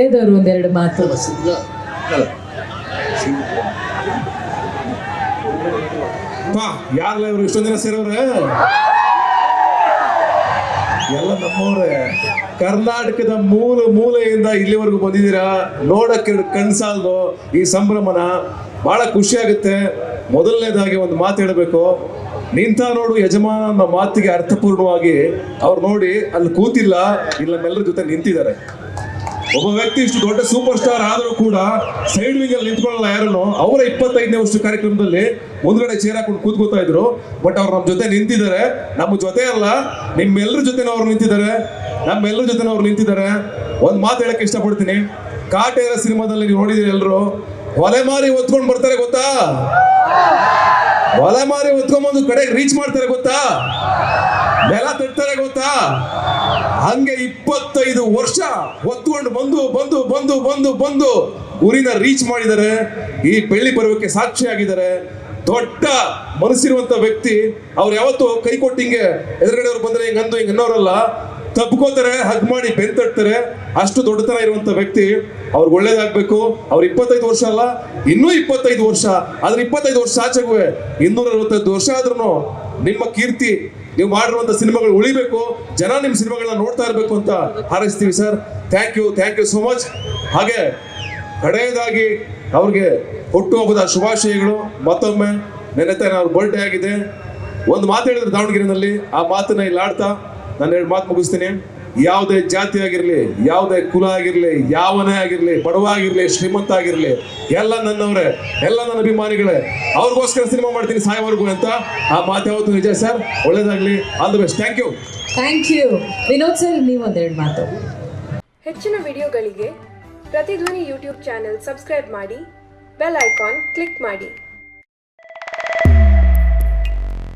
ಒಂದೆರಡು ಮಾತು. ಯಾರಲ್ಲ ಇವರು ಇಷ್ಟೊಂದು ದಿನ ಸೇರವ್ರೆ? ಎಲ್ಲ ನಮ್ಮವ್ರೆ. ಕರ್ನಾಟಕದ ಮೂಲೆಯಿಂದ ಇಲ್ಲಿವರೆಗೂ ಬಂದಿದ್ದೀರಾ. ನೋಡಕ್ಕೆ ಕಣ್ಸಾಲ್ದು ಈ ಸಂಭ್ರಮನ. ಬಹಳ ಖುಷಿ ಆಗುತ್ತೆ. ಮೊದಲನೇದಾಗಿ ಒಂದು ಮಾತು ಹೇಳಬೇಕು. ನಿಂತ ನೋಡು ಯಜಮಾನ ಅನ್ನೋ ಮಾತಿಗೆ ಅರ್ಥಪೂರ್ಣವಾಗಿ ಅವ್ರು ನೋಡಿ ಅಲ್ಲಿ ಕೂತಿಲ್ಲ, ಇಲ್ಲಿ ನಮ್ಮೆಲ್ಲರ ಜೊತೆ ನಿಂತಿದ್ದಾರೆ. ಒಬ್ಬ ವ್ಯಕ್ತಿ ಇಷ್ಟು ದೊಡ್ಡ ಸೂಪರ್ ಸ್ಟಾರ್ ಆದರೂ ಕೂಡ ಸೈಡ್ ವಿಂಗ್ ಅಲ್ಲಿ ನಿಂತ್ಕೊಳ್ಳಲ್ಲ ಯಾರನ್ನು. ಅವರ 25ನೇ ವರ್ಷದ ಕಾರ್ಯಕ್ರಮದಲ್ಲಿ ಮುಂದ್ಗಡೆ ಚೇರ್ ಹಾಕೊಂಡು ಕೂತ್ಕೋತಾ ಇದ್ರು. ಬಟ್ ಅವ್ರು ನಮ್ಮ ಜೊತೆ ನಿಂತಿದ್ದಾರೆ. ನಮ್ಮ ಜೊತೆ ಅಲ್ಲ, ನಿಮ್ಮೆಲ್ಲರ ಜೊತೆ ಅವ್ರು ನಿಂತಿದ್ದಾರೆ. ನಮ್ಮೆಲ್ಲರ ಜೊತೆ ಅವ್ರು ನಿಂತಿದ್ದಾರೆ. ಒಂದು ಮಾತು ಹೇಳಕ್ಕೆ ಇಷ್ಟಪಡ್ತೀನಿ. ಕಾಟೇರ ಸಿನಿಮಾದಲ್ಲಿ ನೀವು ನೋಡಿದಿರಿ ಎಲ್ಲರೂ. ಹೊಲೆ ಮಾರಿ ಹೊತ್ಕೊಂಡು ಬರ್ತಾರೆ ಗೊತ್ತಾ? ಹೊಲೆ ಮಾರಿ ಹೊತ್ಕೊಂಡ್ಬಂದು ಕಡೆಗೆ ರೀಚ್ ಮಾಡ್ತಾರೆ ಗೊತ್ತಾ? ನೆಲ ತಟ್ತಾರೆ ಗೊತ್ತಾ? ಹಂಗೆ 25 ವರ್ಷ ಹೊತ್ಕೊಂಡು ಬಂದು ಗುರಿನ ರೀಚ್ ಮಾಡಿದ್ದಾರೆ. ಈ ಬೆಳ್ಳಿ ಪರ್ವಕ್ಕೆ ಸಾಕ್ಷಿಯಾಗಿದ್ದಾರೆ. ದೊಡ್ಡ ಮನಸ್ಸಿರುವಂತ ವ್ಯಕ್ತಿ. ಅವ್ರು ಯಾವತ್ತು ಕೈ ಕೊಟ್ಟು ಹಿಂಗೆ ಎದುರುಗಡೆ ಅವ್ರು ಬಂದ್ರೆ ಹಿಂಗಂದು ಹಿಂಗೆ ಅನ್ನೋರಲ್ಲ, ತಬ್ಕೋತಾರೆ, ಹಗ್ ಮಾಡಿ ಬೆಂತಟ್ತಾರೆ. ಅಷ್ಟು ದೊಡ್ಡತನ ಇರುವಂತ ವ್ಯಕ್ತಿ. ಅವ್ರಿಗೆ ಒಳ್ಳೇದಾಗ್ಬೇಕು. ಅವ್ರು 25 ವರ್ಷ ಅಲ್ಲ, ಇನ್ನೂ 25 ವರ್ಷ, ಆದ್ರೆ 25 ವರ್ಷ ಆಚೆಗೂ 265 ವರ್ಷ ಆದ್ರೂ ನಿಮ್ಮ ಕೀರ್ತಿ, ನೀವು ಮಾಡಿರುವಂತ ಸಿನಿಮಾಗಳು ಉಳಿಬೇಕು, ಜನ ನಿಮ್ಮ ಸಿನಿಮಾಗಳನ್ನ ನೋಡ್ತಾ ಇರಬೇಕು ಅಂತ ಹಾರೈಸ್ತೀವಿ sir. Thank you so much. ಹಾಗೆ ಕಡೆಯದಾಗಿ ಅವ್ರಿಗೆ ಹುಟ್ಟುಹಬ್ಬದ ಶುಭಾಶಯಗಳು. ಮತ್ತೊಮ್ಮೆ ನೆನೆತಾನೆ ಅವ್ರ ಬರ್ಡೇ ಆಗಿದೆ. ಒಂದು ಮಾತು ಹೇಳಿದ್ರು ದಾವಣಗೆರೆನಲ್ಲಿ, ಆ ಮಾತನ್ನ ಇಲ್ಲಿ ಆಡ್ತಾ ನಾನು 2 ಮಾತು ಮುಗಿಸ್ತೀನಿ. ಯಾವುದೇ ಜಾತಿ ಆಗಿರ್ಲಿ, ಯಾವುದೇ ಕುಲ ಆಗಿರ್ಲಿ, ಯಾವನೇ ಆಗಿರ್ಲಿ, ಬಡವ ಆಗಿರ್ಲಿ, ಶ್ರೀಮಂತ ಆಗಿರ್ಲಿ, ಎಲ್ಲ ನನ್ನವರೇ, ಎಲ್ಲ ನನ್ನ ಅಭಿಮಾನಿಗಳೇ. ಅವ್ರಿಗೋಸ್ಕರ ಸಿನಿಮಾ ಮಾಡ್ತೀನಿ ಸಾಯವರೆಗೂ ಅಂತ. ಆ ಮಾತು ಯಾವತ್ತು ನಿಜ ಸರ್. ಒಳ್ಳೇದಾಗ್ಲಿ. All the best. Thank you. Vinod sir, ನೀವು ಒಂದೆರಡು ಮಾತು. ಹೆಚ್ಚಿನ ವಿಡಿಯೋಗಳಿಗೆ ಪ್ರತಿಧ್ವನಿ ಯೂಟ್ಯೂಬ್ ಚಾನೆಲ್ ಸಬ್ಸ್ಕ್ರೈಬ್ ಮಾಡಿ, ಬೆಲ್ ಐಕಾನ್ ಕ್ಲಿಕ್ ಮಾಡಿ.